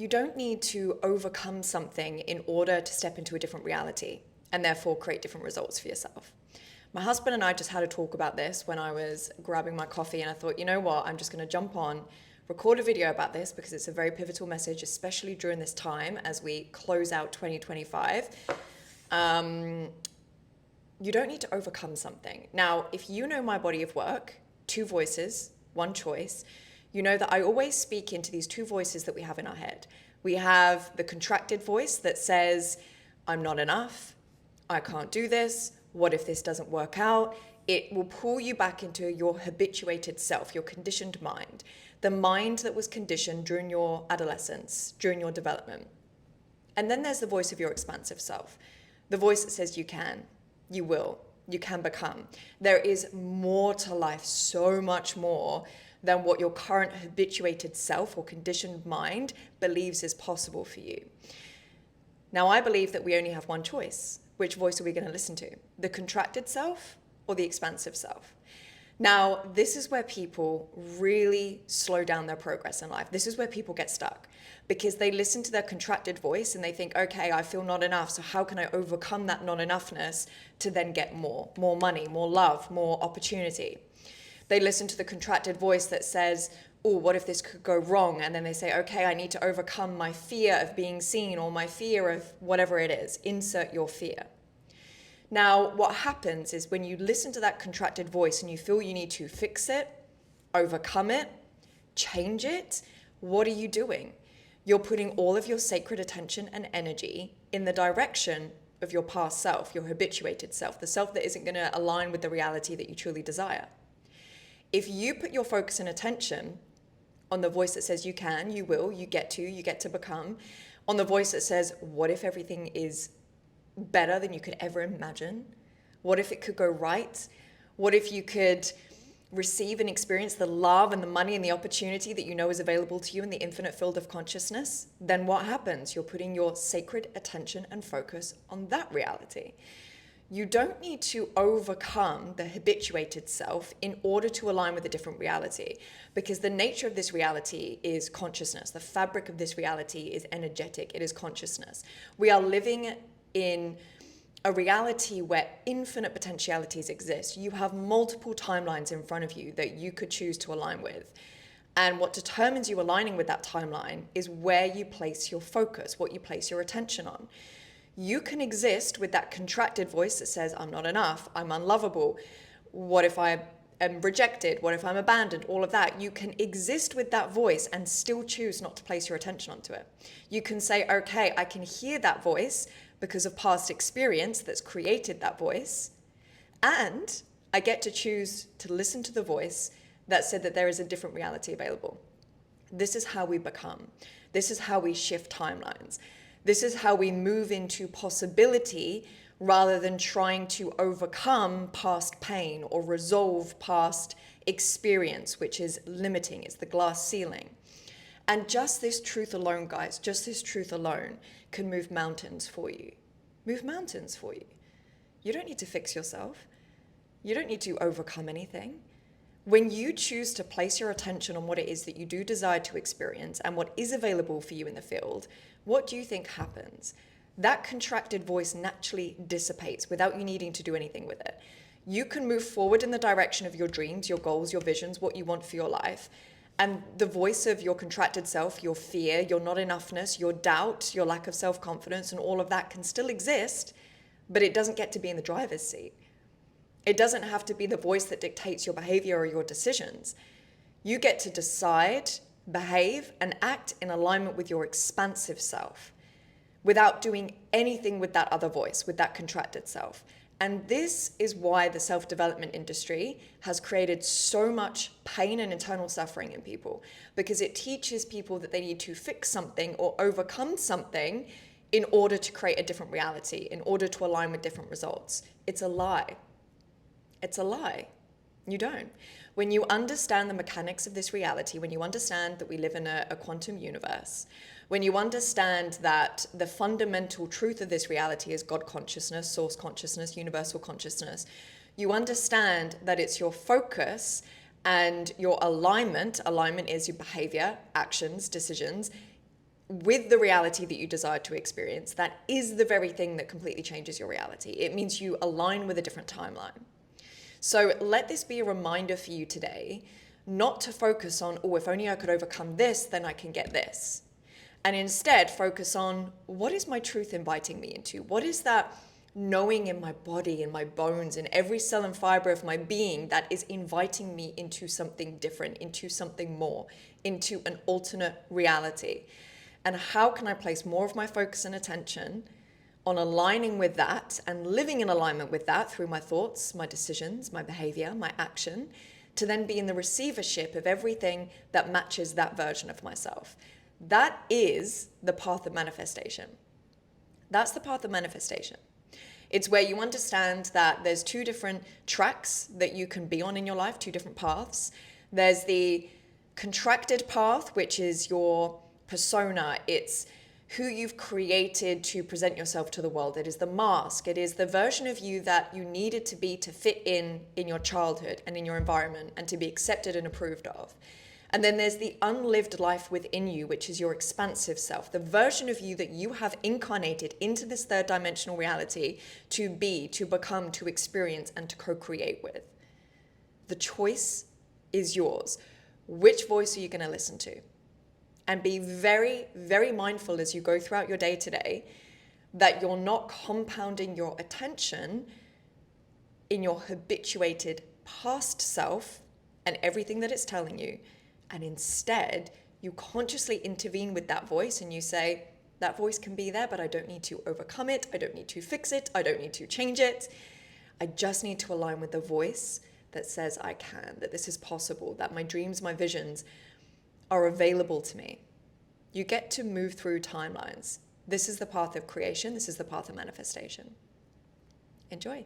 You don't need to overcome something in order to step into a different reality and therefore create different results for yourself. My husband and I just had a talk about this when I was grabbing my coffee, and I thought, you know what, I'm just going to jump on, record a video about this because it's a very pivotal message, especially during this time as we close out 2025. You don't need to overcome something. Now, if you know my body of work, two voices, one choice, you know that I always speak into these two voices that we have in our head. We have the contracted voice that says, I'm not enough, I can't do this, what if this doesn't work out? It will pull you back into your habituated self, your conditioned mind, the mind that was conditioned during your adolescence, during your development. And then there's the voice of your expansive self, the voice that says you can, you will, you can become. There is more to life, so much more than what your current habituated self or conditioned mind believes is possible for you. Now, I believe that we only have one choice. Which voice are we going to listen to? The contracted self or the expansive self? Now, this is where people really slow down their progress in life. This is where people get stuck because they listen to their contracted voice and they think, okay, I feel not enough. So how can I overcome that not enoughness to then get more money, more love, more opportunity? They listen to the contracted voice that says, oh, what if this could go wrong? And then they say, okay, I need to overcome my fear of being seen or my fear of whatever it is. Insert your fear. Now, what happens is when you listen to that contracted voice and you feel you need to fix it, overcome it, change it, what are you doing? You're putting all of your sacred attention and energy in the direction of your past self, your habituated self, the self that isn't going to align with the reality that you truly desire. If you put your focus and attention on the voice that says you can, you will, you get to become, on the voice that says, what if everything is better than you could ever imagine? What if it could go right? What if you could receive and experience the love and the money and the opportunity that you know is available to you in the infinite field of consciousness? Then what happens? You're putting your sacred attention and focus on that reality. You don't need to overcome the habituated self in order to align with a different reality, because the nature of this reality is consciousness. The fabric of this reality is energetic. It is consciousness. We are living in a reality where infinite potentialities exist. You have multiple timelines in front of you that you could choose to align with. And what determines you aligning with that timeline is where you place your focus, what you place your attention on. You can exist with that contracted voice that says, I'm not enough, I'm unlovable. What if I am rejected? What if I'm abandoned? All of that. You can exist with that voice and still choose not to place your attention onto it. You can say, okay, I can hear that voice because of past experience that's created that voice. And I get to choose to listen to the voice that said that there is a different reality available. This is how we become. This is how we shift timelines. This is how we move into possibility rather than trying to overcome past pain or resolve past experience, which is limiting. It's the glass ceiling. And just this truth alone, guys, just this truth alone can move mountains for you. Move mountains for you. You don't need to fix yourself. You don't need to overcome anything. When you choose to place your attention on what it is that you do desire to experience and what is available for you in the field, what do you think happens? That contracted voice naturally dissipates without you needing to do anything with it. You can move forward in the direction of your dreams, your goals, your visions, what you want for your life. And the voice of your contracted self, your fear, your not enoughness, your doubt, your lack of self-confidence, and all of that can still exist, but it doesn't get to be in the driver's seat. It doesn't have to be the voice that dictates your behavior or your decisions. You get to decide, behave, and act in alignment with your expansive self without doing anything with that other voice, with that contracted self. And this is why the self-development industry has created so much pain and internal suffering in people, because it teaches people that they need to fix something or overcome something in order to create a different reality, in order to align with different results. It's a lie. It's a lie. You don't. When you understand the mechanics of this reality, when you understand that we live in a quantum universe, when you understand that the fundamental truth of this reality is God consciousness, source consciousness, universal consciousness, you understand that it's your focus and your alignment. Alignment is your behavior, actions, decisions, with the reality that you desire to experience, that is the very thing that completely changes your reality. It means you align with a different timeline. So let this be a reminder for you today, not to focus on, oh, if only I could overcome this, then I can get this. And instead focus on, what is my truth inviting me into? What is that knowing in my body, in my bones, in every cell and fiber of my being that is inviting me into something different, into something more, into an alternate reality? And how can I place more of my focus and attention on aligning with that and living in alignment with that through my thoughts, my decisions, my behavior, my action, to then be in the receivership of everything that matches that version of myself? That is the path of manifestation. That's the path of manifestation. It's where you understand that there's two different tracks that you can be on in your life, two different paths. There's the contracted path, which is your persona. It's who you've created to present yourself to the world. It is the mask. It is the version of you that you needed to be to fit in your childhood and in your environment and to be accepted and approved of. And then there's the unlived life within you, which is your expansive self, the version of you that you have incarnated into this third dimensional reality to be, to become, to experience, and to co-create with. The choice is yours. Which voice are you going to listen to? And be very, very mindful as you go throughout your day today that you're not compounding your attention in your habituated past self and everything that it's telling you. And instead, you consciously intervene with that voice and you say, that voice can be there, but I don't need to overcome it. I don't need to fix it. I don't need to change it. I just need to align with the voice that says I can, that this is possible, that my dreams, my visions are available to me. You get to move through timelines. This is the path of creation. This is the path of manifestation. Enjoy.